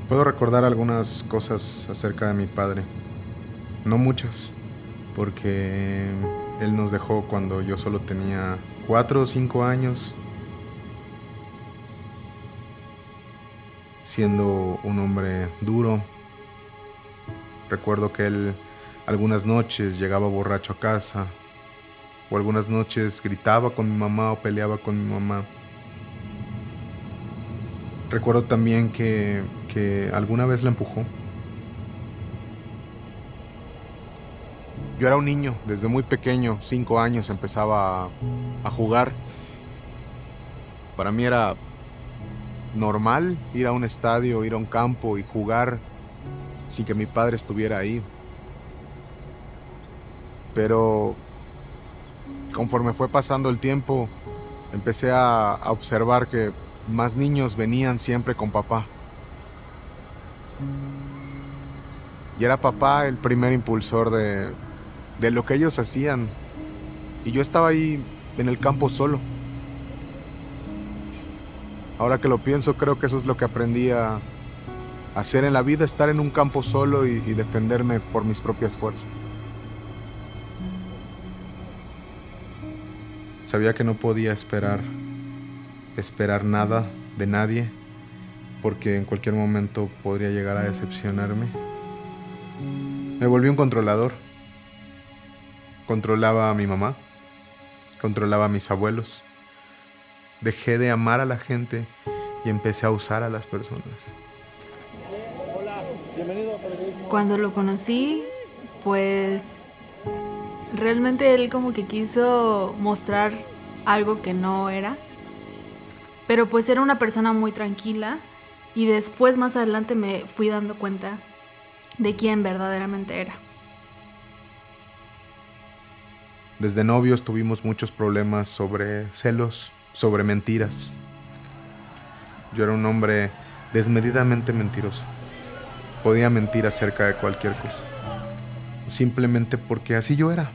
Puedo recordar algunas cosas acerca de mi padre, no muchas, porque él nos dejó cuando yo solo tenía 4 o 5 años, siendo un hombre duro. Recuerdo que él algunas noches llegaba borracho a casa, o algunas noches gritaba con mi mamá o peleaba con mi mamá. Recuerdo también que alguna vez la empujó. Yo era un niño, desde muy pequeño, 5 años, empezaba a jugar. Para mí era normal ir a un estadio, ir a un campo y jugar sin que mi padre estuviera ahí. Pero conforme fue pasando el tiempo, empecé a observar que más niños venían siempre con papá. Y era papá el primer impulsor de lo que ellos hacían. Y yo estaba ahí en el campo solo. Ahora que lo pienso, creo que eso es lo que aprendí a hacer en la vida, estar en un campo solo y defenderme por mis propias fuerzas. Sabía que no podía esperar nada de nadie, porque en cualquier momento podría llegar a decepcionarme. Me volví un controlador. Controlaba a mi mamá, controlaba a mis abuelos. Dejé de amar a la gente y empecé a usar a las personas. Cuando lo conocí, pues realmente él como que quiso mostrar algo que no era, pero pues era una persona muy tranquila y después más adelante me fui dando cuenta de quién verdaderamente era. Desde novios tuvimos muchos problemas sobre celos, sobre mentiras. Yo era un hombre desmedidamente mentiroso. Podía mentir acerca de cualquier cosa, simplemente porque así yo era.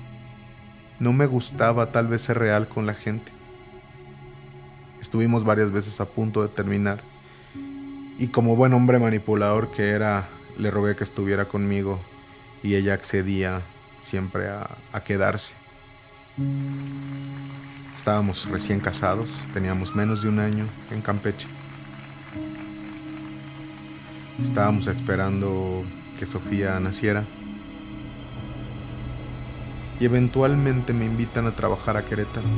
No me gustaba tal vez ser real con la gente. Estuvimos varias veces a punto de terminar, y como buen hombre manipulador que era, le rogué que estuviera conmigo y ella accedía siempre a quedarse. Estábamos recién casados, teníamos menos de un año en Campeche. Estábamos esperando que Sofía naciera y eventualmente me invitan a trabajar a Querétaro.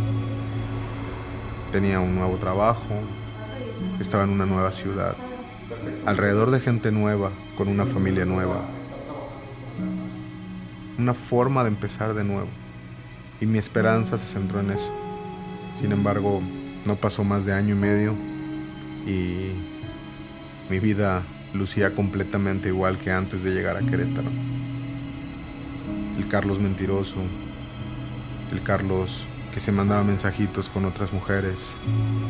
Tenía un nuevo trabajo, estaba en una nueva ciudad, alrededor de gente nueva, con una familia nueva, una forma de empezar de nuevo, y mi esperanza se centró en eso. Sin embargo, no pasó más de año y medio y mi vida lucía completamente igual que antes de llegar a Querétaro. El Carlos mentiroso, el Carlos que se mandaba mensajitos con otras mujeres,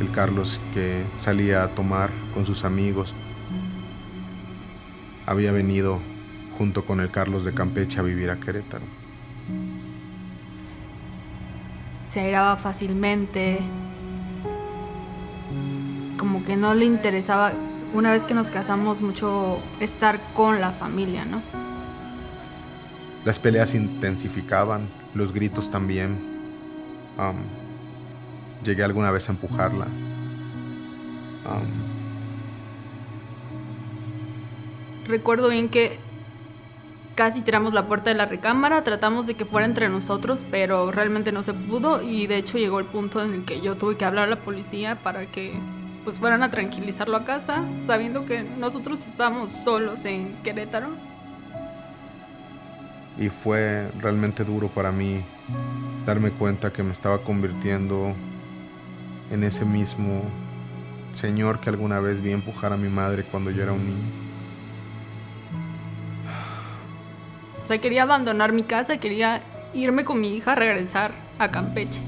el Carlos que salía a tomar con sus amigos, había venido junto con el Carlos de Campeche a vivir a Querétaro. Se airaba fácilmente, como que no le interesaba, una vez que nos casamos, mucho estar con la familia, ¿no? Las peleas se intensificaban, los gritos también. Llegué alguna vez a empujarla. Recuerdo bien que casi tiramos la puerta de la recámara, tratamos de que fuera entre nosotros, pero realmente no se pudo y de hecho llegó el punto en el que yo tuve que hablar a la policía para que pues fueran a tranquilizarlo a casa, sabiendo que nosotros estábamos solos en Querétaro. Y fue realmente duro para mí darme cuenta que me estaba convirtiendo en ese mismo señor que alguna vez vi empujar a mi madre cuando yo era un niño. O sea, quería abandonar mi casa, quería irme con mi hija a regresar a Campeche.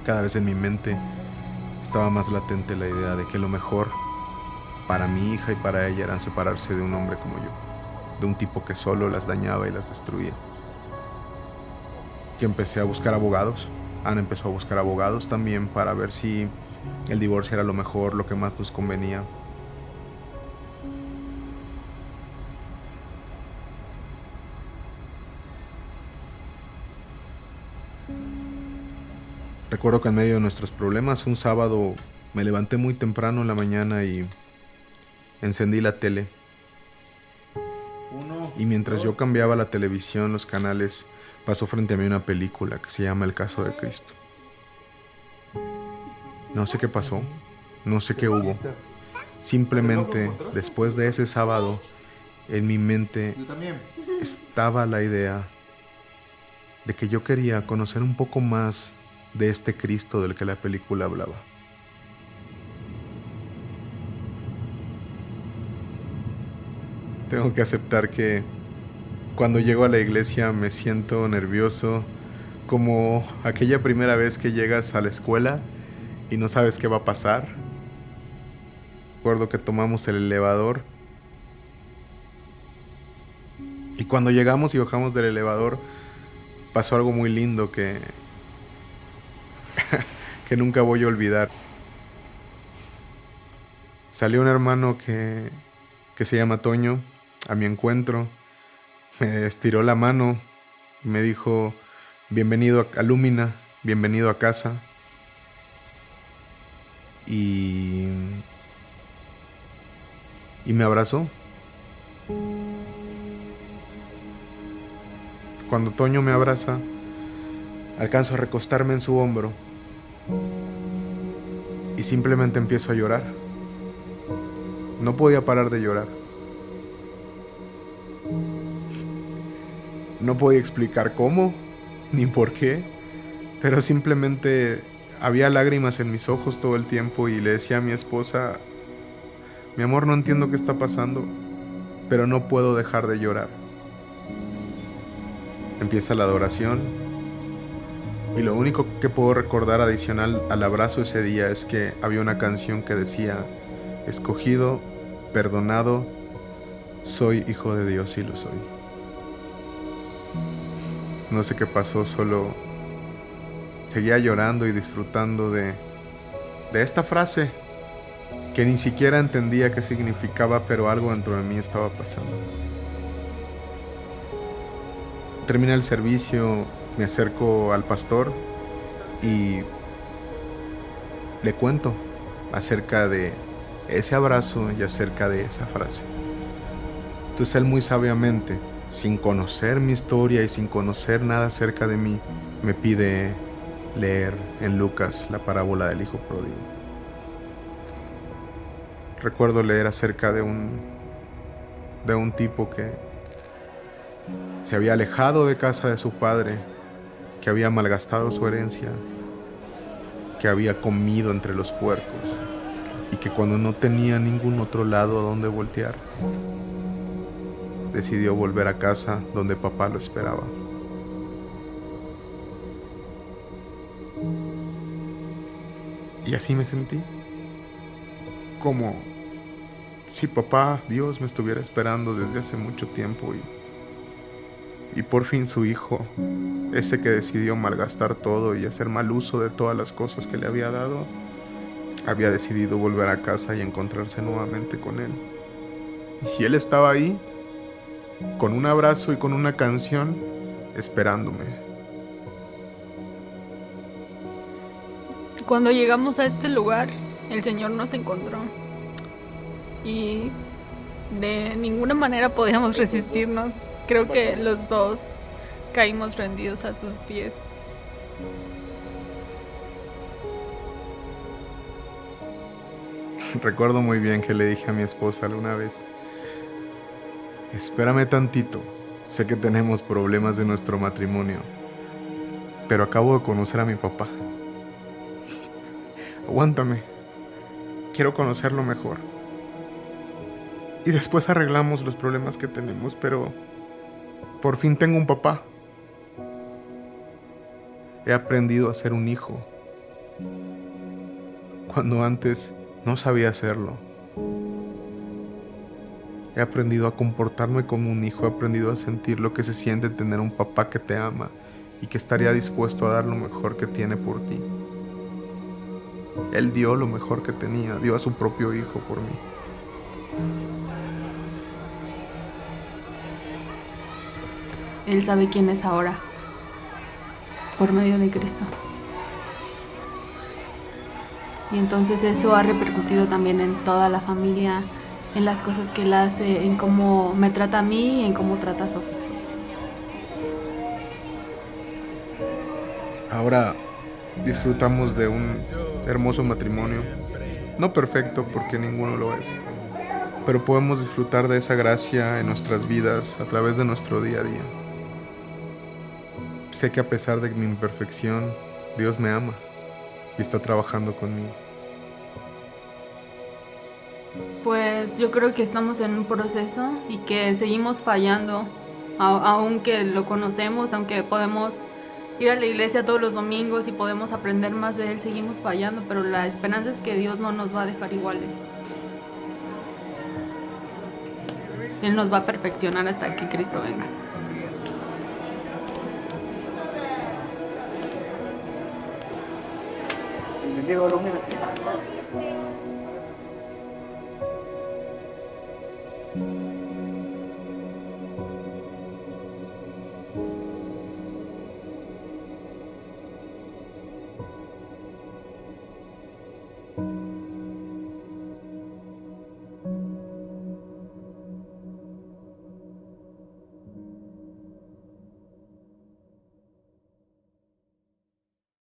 Cada vez en mi mente estaba más latente la idea de que lo mejor para mi hija y para ella era separarse de un hombre como yo, de un tipo que solo las dañaba y las destruía. Que empecé a buscar abogados. Ana empezó a buscar abogados también para ver si el divorcio era lo mejor, lo que más nos convenía. Recuerdo que en medio de nuestros problemas, un sábado me levanté muy temprano en la mañana y encendí la tele. Y mientras yo cambiaba la televisión, los canales, pasó frente a mí una película que se llama El caso de Cristo. No sé qué pasó, no sé qué hubo. Simplemente, después de ese sábado, en mi mente estaba la idea de que yo quería conocer un poco más de este Cristo del que la película hablaba. Tengo que aceptar que cuando llego a la iglesia me siento nervioso, como aquella primera vez que llegas a la escuela y no sabes qué va a pasar. Recuerdo que tomamos el elevador y cuando llegamos y bajamos del elevador pasó algo muy lindo que nunca voy a olvidar. Salió un hermano que se llama Toño a mi encuentro, me estiró la mano y me dijo: bienvenido a Lumina, bienvenido a casa. Y me abrazó. Cuando Toño me abraza, alcanzo a recostarme en su hombro y simplemente empiezo a llorar. No podía parar de llorar. No podía explicar cómo ni por qué, pero simplemente había lágrimas en mis ojos todo el tiempo y le decía a mi esposa: mi amor, no entiendo qué está pasando, pero no puedo dejar de llorar. Empieza la adoración y lo único que puedo recordar adicional al abrazo ese día es que había una canción que decía: escogido, perdonado, soy hijo de Dios y lo soy. No sé qué pasó, solo seguía llorando y disfrutando de esta frase que ni siquiera entendía qué significaba, pero algo dentro de mí estaba pasando. Termina el servicio, me acerco al pastor y le cuento acerca de ese abrazo y acerca de esa frase. Entonces él muy sabiamente, sin conocer mi historia y sin conocer nada acerca de mí, me pide leer en Lucas la parábola del hijo pródigo. Recuerdo leer acerca de un tipo que se había alejado de casa de su padre, que había malgastado su herencia, que había comido entre los puercos y que cuando no tenía ningún otro lado a donde voltear, decidió volver a casa donde papá lo esperaba. Y así me sentí, como si papá, Dios, me estuviera esperando desde hace mucho tiempo y por fin su hijo, ese que decidió malgastar todo y hacer mal uso de todas las cosas que le había dado, había decidido volver a casa y encontrarse nuevamente con él. Y él estaba ahí, con un abrazo y con una canción, esperándome. Cuando llegamos a este lugar, el Señor nos encontró y de ninguna manera podíamos resistirnos. Creo que los dos caímos rendidos a sus pies. Recuerdo muy bien que le dije a mi esposa alguna vez: espérame tantito, sé que tenemos problemas de nuestro matrimonio, pero acabo de conocer a mi papá. Aguántame, quiero conocerlo mejor. Y después arreglamos los problemas que tenemos, pero por fin tengo un papá. He aprendido a ser un hijo, cuando antes no sabía hacerlo. He aprendido a comportarme como un hijo, he aprendido a sentir lo que se siente tener un papá que te ama y que estaría dispuesto a dar lo mejor que tiene por ti. Él dio lo mejor que tenía, dio a su propio hijo por mí. Él sabe quién es ahora, por medio de Cristo. Y entonces eso ha repercutido también en toda la familia, en las cosas que él hace, en cómo me trata a mí y en cómo trata a Sofía. Ahora disfrutamos de un hermoso matrimonio, no perfecto porque ninguno lo es, pero podemos disfrutar de esa gracia en nuestras vidas a través de nuestro día a día. Sé que a pesar de mi imperfección, Dios me ama y está trabajando conmigo. Pues yo creo que estamos en un proceso y que seguimos fallando, aunque lo conocemos, aunque podemos ir a la iglesia todos los domingos y podemos aprender más de él, seguimos fallando, pero la esperanza es que Dios no nos va a dejar iguales. Él nos va a perfeccionar hasta que Cristo venga. Me quedo, mira.